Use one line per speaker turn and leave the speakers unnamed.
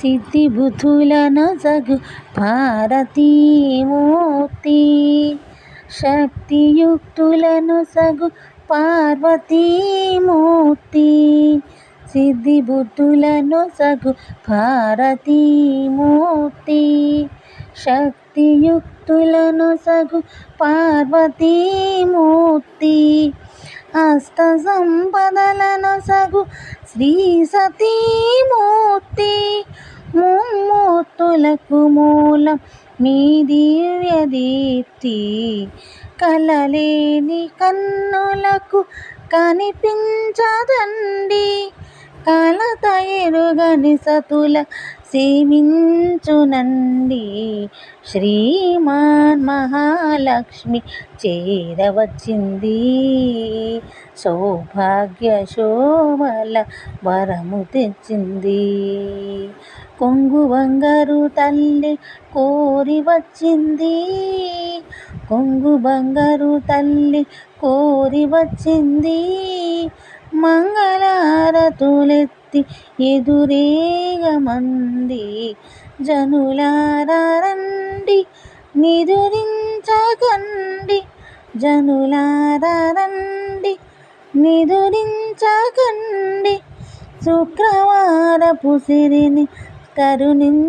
సిద్ధిబుద్ధులనొసగు భారతీమూర్తి, శక్తియుక్తులనొసగు పార్వతీమూర్తి. సిద్ధిబుద్ధులనొసగు భారతీమూర్తి, శక్తియుక్తులనొసగు పార్వతీమూర్తి. అష్ట సంపదలనొసగు శ్రీ సతీమూర్తి, ముమ్మూర్తులకు మూలం మీ దివ్య దీప్తి. కలలేని కన్నులకు కనిపించదండి, కలత ఎరుగని సతుల సేవించునండి. శ్రీమాన్ మహాలక్ష్మి చేరవచ్చింది, సౌభాగ్య శోభల వరము తెచ్చింది. కొంగు బంగారు తల్లి కోరి వచ్చింది, కొంగు బంగారు తల్లి కోరి వచ్చింది. మంగళహారతులెత్తి ఎదురేగమంది, జనులారా రండి నిదురించకండి, జనులారా రండి నిదురించకండి. శుక్రవారపు సిరిని కరుణించరండి,